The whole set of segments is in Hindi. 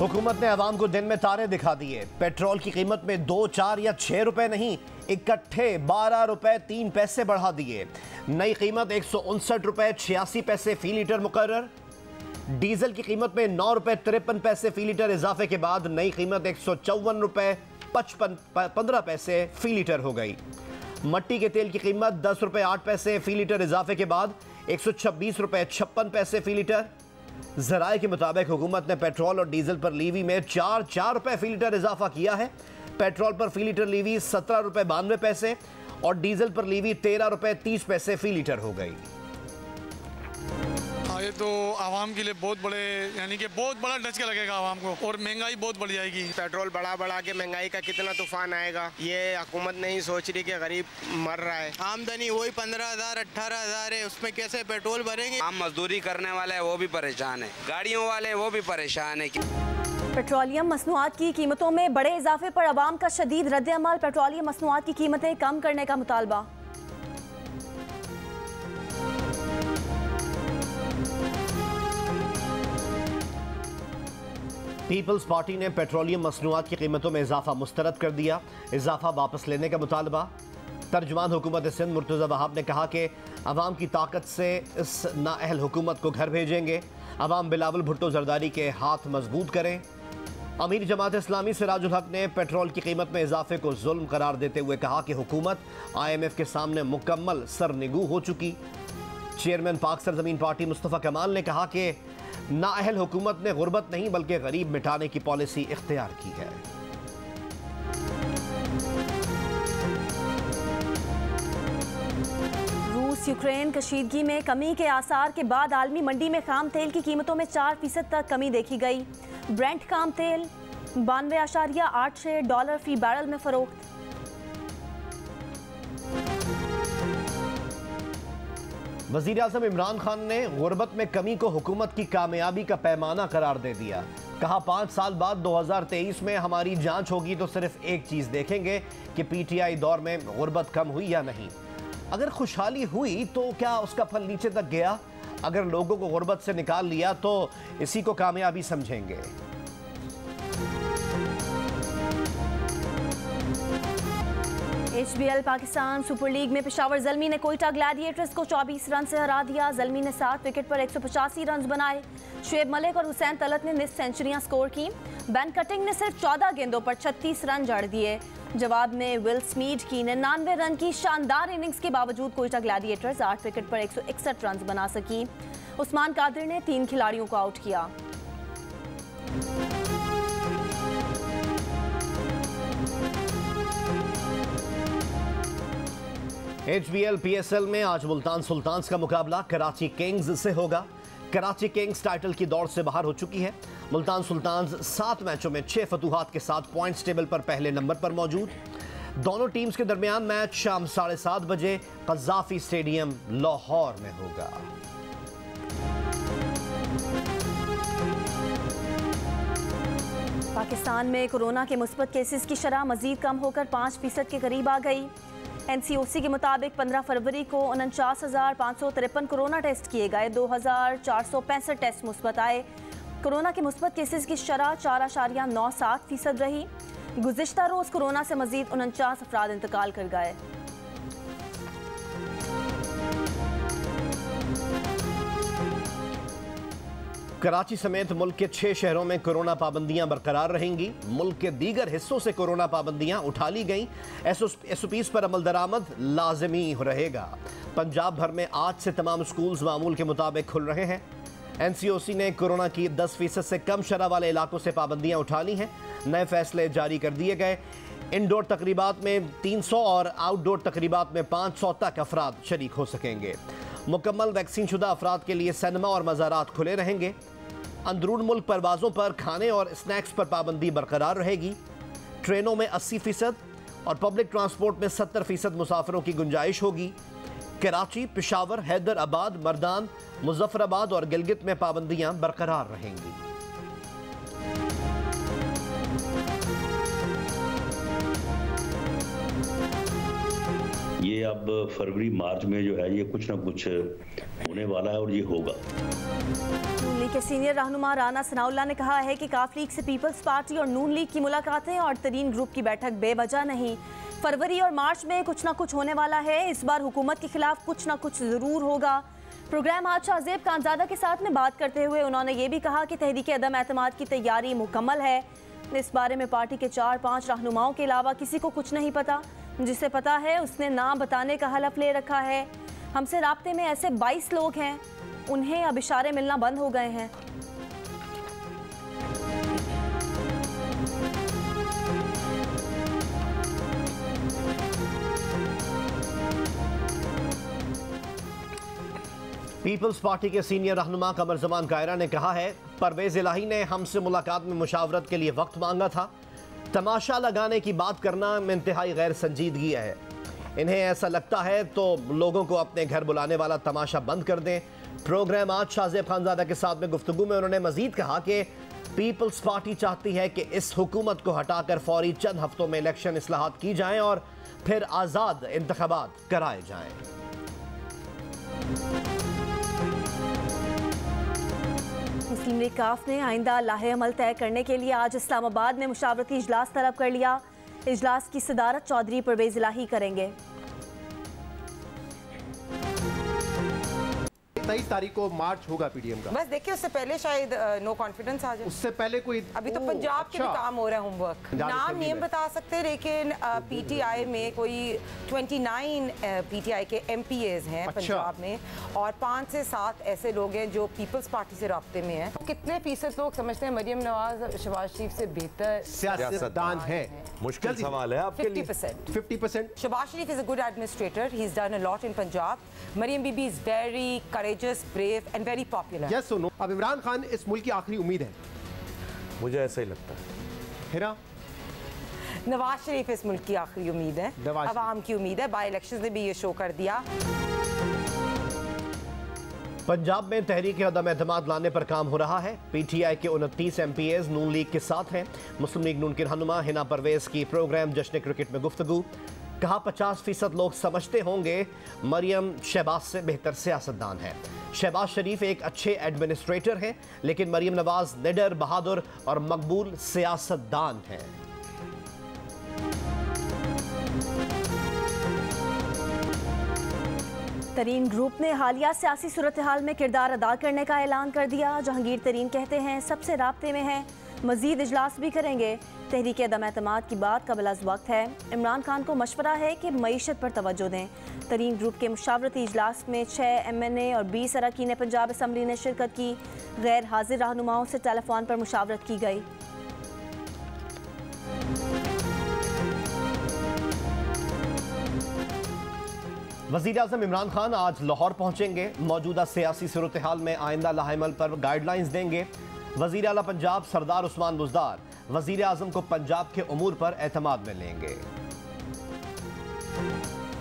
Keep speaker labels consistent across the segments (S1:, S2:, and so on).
S1: हुकूमत ने आवाम को दिन में तारे दिखा दिए। पेट्रोल की कीमत में 2, 4 या 6 रुपए नहीं, इकट्ठे 12 रुपए 3 पैसे बढ़ा दिए। नई कीमत 159 रुपए 86 पैसे फी लीटर मुकर्रर। डीजल की कीमत में 9 रुपए 53 पैसे फी लीटर इजाफे के बाद नई कीमत 154 रुपए 15 पैसे फी लीटर हो गई। मट्टी के तेल की कीमत 10 रुपए 8 पैसे फी लीटर इजाफे के बाद 126 रुपए 56 पैसे फी लीटर। ज़राए के मुताबिक हुकूमत ने पेट्रोल और डीजल पर लीवी में 4 रुपए फी लीटर इजाफा किया है। पेट्रोल पर फी लीटर लीवी 17 रुपए 92 पैसे और डीजल पर लीवी 13 रुपए 30 पैसे फी लीटर हो गई।
S2: ये तो आवाम के लिए बहुत बड़े यानी कि बहुत बड़ा झटका लगेगा आवाम को, और महंगाई बहुत बढ़ जाएगी।
S3: पेट्रोल बढ़ा के महंगाई का कितना तूफान आएगा, ये हुकूमत नहीं सोच रही कि गरीब मर रहा है।
S4: आमदनी वही 15,000 18,000 है, उसमें कैसे पेट्रोल भरेंगे।
S5: हम मजदूरी करने वाले हैं वो भी परेशान है, गाड़ियों वाले वो भी परेशान है।
S6: पेट्रोलियम मसनूआत की कीमतों में बड़े इजाफे पर अवाम का शदीद रद्द-ए-अमल। पेट्रोलियम मसनूआत की कीमतें कम करने का मुतालबा।
S1: पीपल्स पार्टी ने पेट्रोलियम मसनूआत की कीमतों में इजाफा मुस्तरद कर दिया। इजाफा वापस लेने का मुतालबा। तर्जुमान हुकूमत सिंध मुर्तज़ा वहाब ने कहा कि अवाम की ताकत से इस नाअहल हुकूमत को घर भेजेंगे। अवाम बिलावल भुट्टो जरदारी के हाथ मजबूत करें। अमीर जमात इस्लामी सिराजुल हक ने पेट्रोल की कीमत में इजाफे को जुल्म करार देते हुए कहा कि हुकूमत IMF के सामने मुकम्मल सरनिगू हो चुकी। चेयरमैन पाक सरजमीन पार्टी मुस्तफ़ा कमाल ने कहा कि नाअहल हुकूमत ने गुर्बत नहीं बल्कि गरीब मिटाने की पॉलिसी इख्तियार की है।
S6: रूस यूक्रेन कशीदगी में कमी के आसार के बाद आलमी मंडी में खाम तेल की कीमतों में 4% तक कमी देखी गई। ब्रेंट खाम तेल 92.86 डॉलर फी बैरल में फरोख्त।
S1: वज़ीर आज़म इमरान खान ने गुर्बत में कमी को हुकूमत की कामयाबी का पैमाना करार दे दिया। कहा 5 साल बाद 2023 में हमारी जांच होगी तो सिर्फ एक चीज़ देखेंगे कि PTI दौर में गुर्बत कम हुई या नहीं। अगर खुशहाली हुई तो क्या उसका फल नीचे तक गया? अगर लोगों को गुर्बत से निकाल लिया तो इसी को कामयाबी समझेंगे।
S6: HBL पाकिस्तान सुपर लीग में पेशावर ज़ल्मी ने कोयटा ग्लैडिएटर्स को 24 रन से हरा दिया। ज़ल्मी ने 7 विकेट पर 185 रन बनाए। शुएब मलिक और हुसैन तलत ने निस्फ सेंचुरियां स्कोर की। बेन कटिंग ने सिर्फ 14 गेंदों पर 36 रन जड़ दिए। जवाब में विल स्मीड की 99 रन की शानदार इनिंग्स के बावजूद कोयटा ग्लैडिएटर्स 8 विकेट पर 161 रन बना सकी। उस्मान कादिर ने 3 खिलाड़ियों को आउट किया।
S1: HBL PSL में आज मुल्तान सुल्तान्स का मुकाबला कराची किंग्स से होगा। कराची किंग्स टाइटल की दौड़ से बाहर हो चुकी है। मुल्तान सुल्तान्स 7 मैचों में 6 फतूहात के साथ पॉइंट्स टेबल पर पहले नंबर पर मौजूद। दोनों टीम्स के दरमियान मैच शाम 7:30 बजे कज़ाफी स्टेडियम लाहौर में होगा।
S6: पाकिस्तान में कोरोना के मुस्बत केसेस की शरह मजीद कम होकर 5% के करीब आ गई। NCOC के मुताबिक 15 फरवरी को 49,553 कोरोना टेस्ट किए गए। 2,465 टेस्ट मुस्बत आए। कोरोना के मुस्बत केसेस की शरह 4.97% रही। गुज़िश्ता रोज़ कोरोना से मजीद 49 अफराद इंतकाल कर गए।
S1: कराची समेत मुल्क के 6 शहरों में कोरोना पाबंदियां बरकरार रहेंगी। मुल्क के दीगर हिस्सों से कोरोना पाबंदियां उठा ली गईं। SOPs पर अमल दरामद लाजमी रहेगा। पंजाब भर में आज से तमाम स्कूल्स मामूल के मुताबिक खुल रहे हैं। NCOC ने कोरोना की 10% से कम शरह वाले इलाकों से पाबंदियां उठा ली हैं। नए फैसले जारी कर दिए गए। इंडोर तकरीबात में 300 और आउटडोर तकरीबात में 500 तक अफराद शरीक हो सकेंगे। मुकम्मल वैक्सीन शुदा अफराद के लिए सिनेमा और मज़ारात खुले रहेंगे। अंदरून मुल्क परवाज़ों पर खाने और स्नैक्स पर पाबंदी बरकरार रहेगी। ट्रेनों में 80% और पब्लिक ट्रांसपोर्ट में 70% मुसाफिरों की गुंजाइश होगी। कराची, पेशावर, हैदराबाद, मर्दान, मुजफ्फराबाद और गिलगित में पाबंदियां बरकरार रहेंगी।
S7: ये अब फरवरी मार्च में जो है ये कुछ ना कुछ होने वाला है और ये होगा।
S6: नून लीग के सीनियर रहनुमा राना सनाउल्लाह ने कहा है कि काफ लीग से पीपल्स पार्टी और नून लीग की मुलाकातें और तरीन ग्रुप की बैठक बेवजह नहीं। फरवरी और मार्च में कुछ ना कुछ होने वाला है। इस बार हुकूमत के खिलाफ कुछ ना कुछ जरूर होगा। प्रोग्राम आज शाहजेब खानजादा के साथ में बात करते हुए उन्होंने ये भी कहा कि तहरीक अदम एतमाद की तैयारी मुकम्मल है। इस बारे में पार्टी के 4-5 रहनुमाओं के अलावा किसी को कुछ नहीं पता। जिसे पता है उसने नाम बताने का हलफ ले रखा है। हमसे राब्ते में ऐसे 22 लोग हैं, उन्हें अब इशारे मिलना बंद हो गए हैं।
S1: पीपल्स पार्टी के सीनियर रहनुमा कमर जमान कायरा ने कहा है, परवेज इलाही ने हमसे मुलाकात में मुशावरत के लिए वक्त मांगा था। तमाशा लगाने की बात करना में इंतहाई गैर संजीदगी है। इन्हें ऐसा लगता है तो लोगों को अपने घर बुलाने वाला तमाशा बंद कर दें। प्रोग्राम आज शाहजेब खानजादा के साथ में गुफ्तगू में उन्होंने मजीद कहा कि पीपल्स पार्टी चाहती है कि इस हुकूमत को हटाकर फौरी चंद हफ्तों में इलेक्शन इस्लाहात की जाएं और फिर आज़ाद इंतखाबात कराए जाएं।
S6: मुस्लिम लीग काफ ने आइंदा लाहे अमल तय करने के लिए आज इस्लामाबाद में मुशावरती इजलास तलब कर लिया। इजलास की सदारत चौधरी परवेज इलाही करेंगे।
S8: 23 तारीख को मार्च होगा पीडीएम का।
S9: बस देखिए उससे पहले शायद नो कॉन्फिडेंस आ जाए।
S8: उससे पहले कोई
S9: अभी तो पंजाब के भी काम हो रहा है, होमवर्क। नाम नहीं हम बता सकते, लेकिन पीटीआई में कोई 29 पीटीआई के एमपीएज हैं पंजाब में और 5 से 7 ऐसे लोग हैं जो पीपल्स पार्टी से राब्ते में हैं। कितने फीसद लोग समझते हैं मरियम नवाज शहबाज शरीफ से बेहतर
S8: सियासतदान है? मुश्किल सवाल है आपके लिए।
S9: 50%। Shahbaz Sharif is a good administrator, he is done a lot in Punjab. Maryam Bibi is very courageous, brave and very popular.
S8: Yes or no? अब इमरान खान इस मुल्क की आखिरी उम्मीद है, मुझे ऐसा ही लगता है। हिरा?
S9: नवाज शरीफ इस मुल्क की आखिरी उम्मीद है, अवाम की उम्मीद है। बाई इलेक्शंस ने भी ये शो कर दिया।
S1: पंजाब में तहरीक अदम एतमाद लाने पर काम हो रहा है। पीटीआई के 29 एमपीएज नून लीग के साथ हैं। मुस्लिम लीग नून की रहनुमा हिना परवेज की प्रोग्राम जश्न क्रिकेट में गुफ्तगू। कहा 50% लोग समझते होंगे मरियम शहबाज से बेहतर सियासतदान है। शहबाज शरीफ एक अच्छे एडमिनिस्ट्रेटर हैं, लेकिन मरियम नवाज निडर, बहादुर और मकबूल सियासतदान हैं।
S6: तरीन ग्रुप ने हालिया सियासी सूरत हाल में किरदार अदा करने का ऐलान कर दिया। जहांगीर तरीन कहते हैं सबसे राब्ते में हैं, मजीद इजलास भी करेंगे। तहरीक अदम एतमाद की बात कबल अज़ वक्त है। इमरान खान को मशवरा है कि मईशत पर तवज्जो दें। तरीन ग्रुप के मुशावरती इजलास में 6 MNA और 20 अरकान पंजाब असम्बली ने शिरकत की। गैर हाजिर रहनुमाओं से टेलीफोन पर मुशावरत की गई।
S1: वज़ीर आज़म इमरान खान आज लाहौर पहुंचेंगे। मौजूदा सियासी सूरत हाल में आइंदा लाहेमल पर गाइडलाइंस देंगे। वज़ीर आला पंजाब सरदार उस्मान बुज़दार वज़ीर आज़म को पंजाब के उमूर पर एतमाद में लेंगे।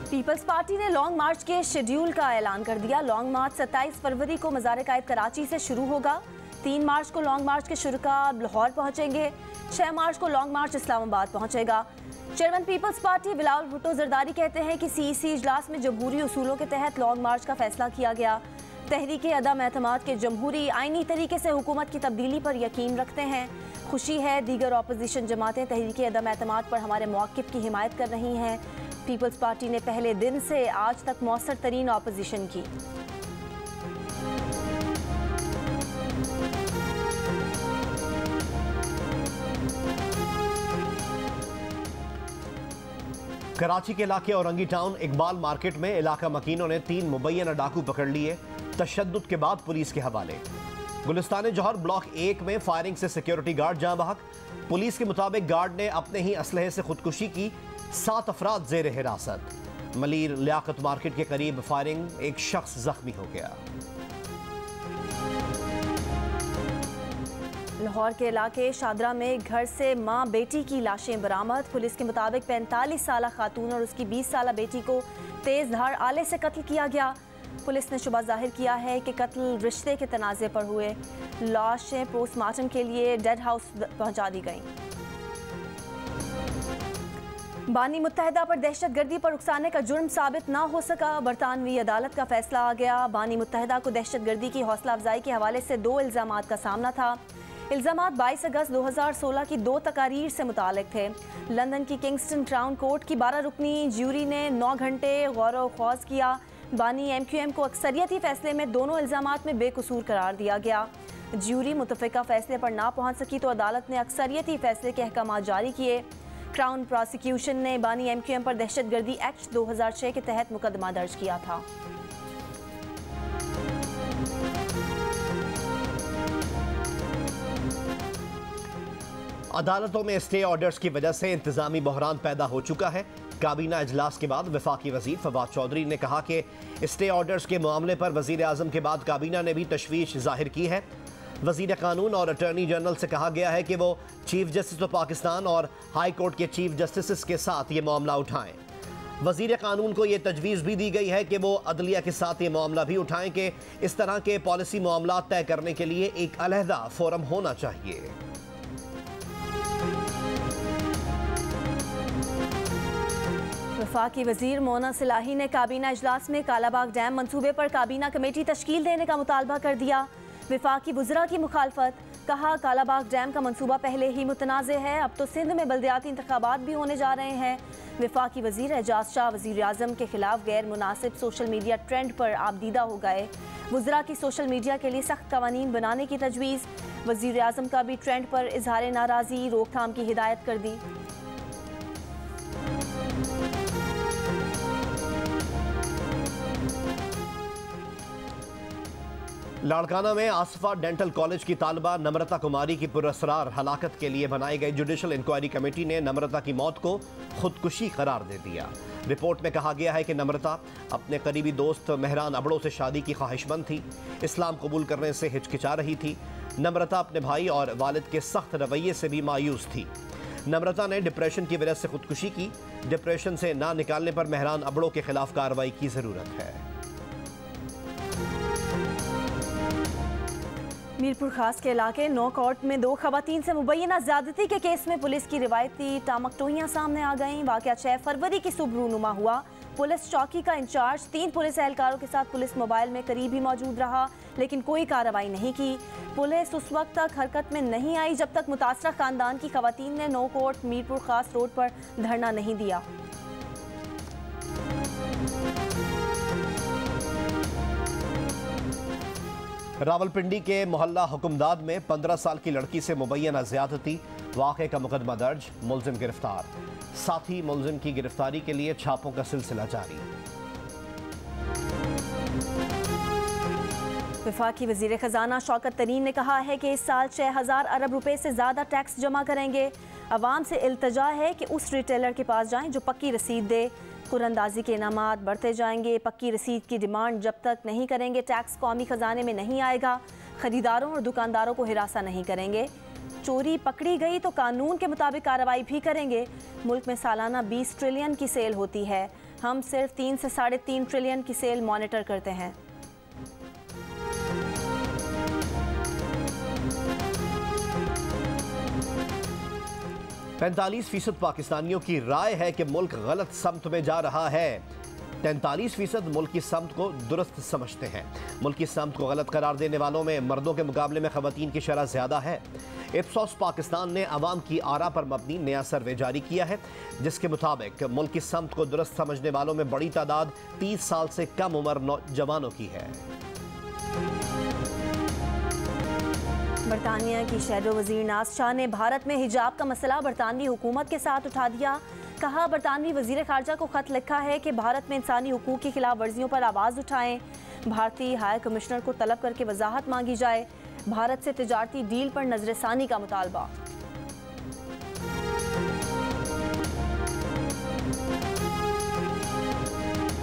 S6: पीपल्स पार्टी ने लॉन्ग मार्च के शेड्यूल का ऐलान कर दिया। लॉन्ग मार्च 27 फरवरी को मज़ार कायद कराची से शुरू होगा। 3 मार्च को लॉन्ग मार्च के शुरुका लाहौर पहुंचेंगे। 6 मार्च को लॉन्ग मार्च इस्लामाबाद पहुंचेगा। Chairman Peoples Party Bilawal Bhutto Zardari कहते हैं कि सीईसी इजलास में जमहूरी उसूलों के तहत लॉन्ग मार्च का फैसला किया गया। तहरीक अदम एतमाद के जमहूरी आईनी तरीके से हुकूमत की तब्दीली पर यकीन रखते हैं। खुशी है दीगर अपोजिशन जमातें तहरीक अदम एतमाद पर हमारे मौक़िफ़ की हिमायत कर रही हैं। पीपल्स पार्टी ने पहले दिन से आज तक मौसर तरीन अपोजिशन की।
S1: कराची के इलाके औरंगी टाउन इकबाल मार्केट में इलाका मकीनों ने 3 मुबैना डाकू पकड़ लिए। तशद्दुद के बाद पुलिस के हवाले। गुलिस्तान जौहर ब्लॉक 1 में फायरिंग से सिक्योरिटी गार्ड जाँ बहक। पुलिस के मुताबिक गार्ड ने अपने ही असलहे से खुदकुशी की। 7 अफराद जेर हिरासत। मलीर लियाकत मार्केट के करीब फायरिंग, एक शख्स जख्मी हो गया।
S6: लाहौर के इलाके शादरा में घर से मां बेटी की लाशें बरामद। पुलिस के मुताबिक 45 साला खातून और उसकी 20 साला बेटी को तेज धार आले से कत्ल किया गया। पुलिस ने शुबा जाहिर किया है कि कत्ल रिश्ते के तनाज़े पर हुए। लाशें पोस्टमार्टम के लिए डेड हाउस पहुंचा दी गईं। बानी मुत्तहिदा पर दहशतगर्दी पर उकसाने का जुर्म साबित ना हो सका। बरतानवी अदालत का फैसला आ गया। बानी मुत्तहिदा को दहशतगर्दी की हौसला अफजाई के हवाले से 2 इल्ज़ामात का सामना था। इल्ज़ामात 22 अगस्त 2016 की 2 तकारीर से मुतालिक थे। लंदन की किंगस्टन क्राउन कोर्ट की 12 रुकनी ज्यूरी ने 9 घंटे गौर ख्वाज किया। बानी MQM को अक्सरियती फैसले में दोनों इल्ज़ामात में बेकसूर करार दिया गया। ज्यूरी मुतफ़िका फैसले पर ना पहुँच सकी तो अदालत ने अक्सरियती फैसले के अहकाम जारी किए। क्राउन प्रोसिक्यूशन ने बानी MQM पर दहशतगर्दी एक्ट 2006 के तहत मुकदमा दर्ज किया था।
S1: अदालतों में स्टे ऑर्डर्स की वजह से इंतजामी बहरान पैदा हो चुका है। काबीना इजलास के बाद वफाकी वजीर फवाद चौधरी ने कहा कि स्टे ऑर्डर्स के मामले पर वजीर आजम के बाद काबीना ने भी तशवीश जाहिर की है। वजीर कानून और अटॉर्नी जनरल से कहा गया है कि वो चीफ जस्टिस ऑफ पाकिस्तान और हाई कोर्ट के चीफ जस्टिस के साथ ये मामला उठाएं। वजीर कानून को ये तजवीज़ भी दी गई है कि वो अदलिया के साथ ये मामला भी उठाएं कि इस तरह के पॉलिसी मामला तय करने के लिए एक अलहदा फोरम होना चाहिए।
S6: वफाकी वजीर मोना सिलाही ने काबीना इजलास में कालाबाग डैम मंसूबे पर काबीना कमेटी तश्कील देने का मुतालबा कर दिया। वफाकी वज़रा की मुखालफत, कहा कालाबाग डैम का मंसूबा पहले ही मुतनाज़ है, अब तो सिंध में बल्दियाती इंतखाबात भी होने जा रहे हैं। वफाकी वजीर एजाज शाह वज़ीर आज़म के खिलाफ गैर मुनासिब सोशल मीडिया ट्रेंड पर आबदीदा हो गए। वज़रा की सोशल मीडिया के लिए सख्त कवानीन बनाने की तजवीज़। वज़ीर आज़म का भी ट्रेंड पर इजहार नाराज़गी रोकथाम की हिदायत कर दी।
S1: लाड़काना में आसफा डेंटल कॉलेज की तालिबा नम्रता कुमारी की पुरअसरार हलाकत के लिए बनाई गई जुडिशल इंक्वायरी कमेटी ने नम्रता की मौत को खुदकुशी करार दे दिया। रिपोर्ट में कहा गया है कि नम्रता अपने करीबी दोस्त मेहरान अबड़ो से शादी की ख्वाहिशमंद थी। इस्लाम कबूल करने से हिचकिचा रही थी। नम्रता अपने भाई और वालिद के सख्त रवैये से भी मायूस थी। नम्रता ने डिप्रेशन की वजह से खुदकुशी की। डिप्रेशन से ना निकालने पर मेहरान अबड़ो के खिलाफ कार्रवाई की ज़रूरत है।
S6: मीरपुर खास के इलाके नौ कोर्ट में 2 खवातीन से मुबैना ज्यादती के केस में पुलिस की रिवायती टामकटोइयां सामने आ गईं। वाक़या 6 फरवरी की सुबह रूनुमा हुआ। पुलिस चौकी का इंचार्ज 3 पुलिस एहलकारों के साथ पुलिस मोबाइल में करीब ही मौजूद रहा, लेकिन कोई कार्रवाई नहीं की। पुलिस उस वक्त तक हरकत में नहीं आई जब तक मुतासरा खानदान की खवातीन ने नौ कोर्ट मीरपुर खास रोड पर धरना नहीं दिया।
S1: रावलपिंडी के मोहल्ला हुक्मदाद में 15 साल की लड़की से मुबैना ज़्यादती, वाक़े का मुकदमा दर्ज, मुलजिम गिरफ्तार। साथ ही मुलजिम की गिरफ्तारी के लिए छापों का सिलसिला जारी।
S6: वफाकी वज़ीर ख़जाना शौकत तरीन ने कहा है कि इस साल 6000 अरब रुपए से ज़्यादा टैक्स जमा करेंगे। अवाम से इल्तजा है कि उस रिटेलर के पास जाएं जो पक्की रसीद दे। कुरंदाजी के इनामात बढ़ते जाएंगे। पक्की रसीद की डिमांड जब तक नहीं करेंगे टैक्स कौमी ख़जाने में नहीं आएगा। ख़रीदारों और दुकानदारों को हिरासा नहीं करेंगे। चोरी पकड़ी गई तो कानून के मुताबिक कार्रवाई भी करेंगे। मुल्क में सालाना 20 ट्रिलियन की सेल होती है। हम सिर्फ 3 से 3.5 ट्रिलियन की सेल मॉनिटर करते हैं।
S1: %45 पाकिस्तानियों की राय है कि मुल्क गलत समत में जा रहा है। 43% मुल्क की समत को दुरुस्त समझते हैं। मुल्क की समत को गलत करार देने वालों में मर्दों के मुकाबले में ख़वातीन की शरह ज़्यादा है। इप्सॉस पाकिस्तान ने अवाम की आरा पर मबनी नया सर्वे जारी किया है, जिसके मुताबिक मुल्क की समत को दुरुस्त समझने वालों में बड़ी तादाद 30 साल से कम उम्र नौजवानों की है।
S6: बरतानिया की शहरो वजीर नाज शाह ने भारत में हिजाब का मसला बरतानवी हुकूमत के साथ उठा दिया। कहा, बरतानवी वजीर खारजा को खत लिखा है कि भारत में इंसानी हुकूक की खिलाफ वर्जियों पर आवाज़ उठाएं। भारतीय हाई कमिश्नर को तलब करके वजाहत मांगी जाए। भारत से तिजारती डील पर नजरसानी का मुतालबा।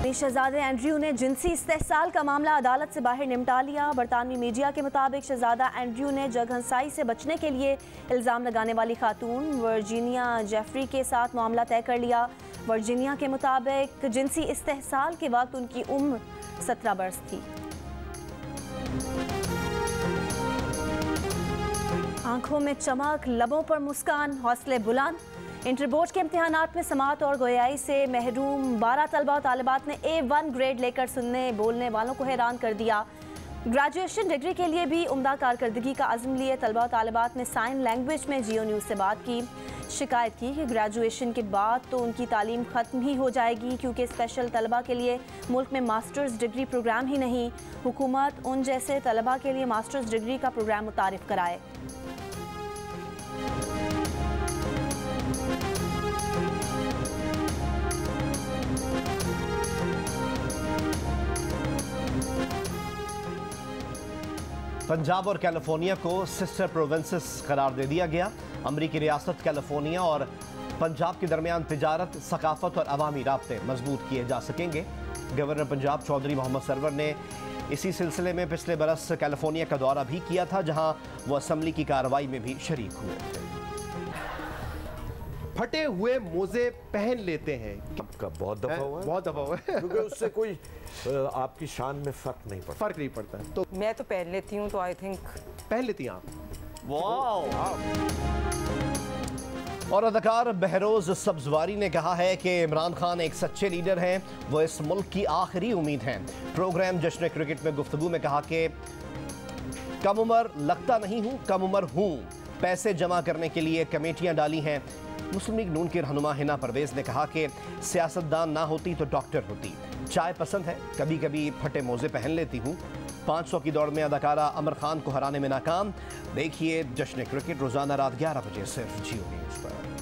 S6: शहजादे एंड्रयू ने जिनसी इस्तेहसाल का मामला अदालत से बाहर निपटा लिया। बरतानवी मीडिया के मुताबिक शहजादा एंड्रयू ने जगहंसाई से बचने के लिए इल्ज़ाम लगाने वाली खातून वर्जीनिया जेफरी के साथ मामला तय कर लिया। वर्जीनिया के मुताबिक जिनसी इस्तेहसाल के वक्त उनकी उम्र 17 बरस थी। आंखों में चमक, लबों पर मुस्कान, हौसले बुलंद, इंटर बोर्ड के इम्तिहानात में समात और गोयाई से महरूम 12 तलबा और तालिबात ने A1 ग्रेड लेकर सुनने बोलने वालों को हैरान कर दिया। ग्रेजुएशन डिग्री के लिए भी उम्दा कारकर्दगी का अज़्म लिए तलबा और तालिबात ने साइन लैंग्वेज में जियो न्यूज़ से बात की। शिकायत की कि ग्रेजुएशन के बाद तो उनकी तालीम ख़त्म ही हो जाएगी, क्योंकि स्पेशल तलबा के लिए मुल्क में मास्टर्स डिग्री प्रोग्राम ही नहीं। हुकूमत उन जैसे तलबा के लिए मास्टर्स डिग्री का प्रोग्राम मुतारिफ कराए।
S1: पंजाब और कैलिफोर्निया को सिस्टर प्रोविंसेस करार दे दिया गया। अमरीकी रियासत कैलिफोर्निया और पंजाब के दरमियान तिजारत, सकाफत और अवामी राब्ते मजबूत किए जा सकेंगे। गवर्नर पंजाब चौधरी मोहम्मद सरवर ने इसी सिलसिले में पिछले बरस कैलिफोर्निया का दौरा भी किया था, जहां वो असम्बली की कार्रवाई में भी शरीक हुए थे।
S8: फटे हुए मोजे पहन लेते हैं,
S10: आपका बहुत दफा हुआ है?
S8: बहुत दफा हुआ है
S10: क्योंकि उससे कोई आपकी शान में फर्क नहीं पड़ता।
S8: तो
S9: मैं तो पहन लेती हूँ, तो आई थिंक
S8: पहन लेती हैं आप।
S1: और अदाकार बहरोज सब्जवारी ने कहा है कि इमरान खान एक सच्चे लीडर हैं, वो इस मुल्क की आखिरी उम्मीद हैं। प्रोग्राम जश्न क्रिकेट में गुफ्तगू में कहा कि कम उम्र लगता नहीं हूँ, कम उम्र हूँ। पैसे जमा करने के लिए कमेटियाँ डाली हैं। मुस्लिम लीग नून के रहनुमा हिना परवेज ने कहा कि सियासतदान ना होती तो डॉक्टर होती। चाय पसंद है, कभी कभी फटे मोजे पहन लेती हूँ। 500 की दौड़ में अदाकारा अमर खान को हराने में नाकाम। देखिए जश्न क्रिकेट रोजाना रात 11 बजे सिर्फ जियो न्यूज़ पर।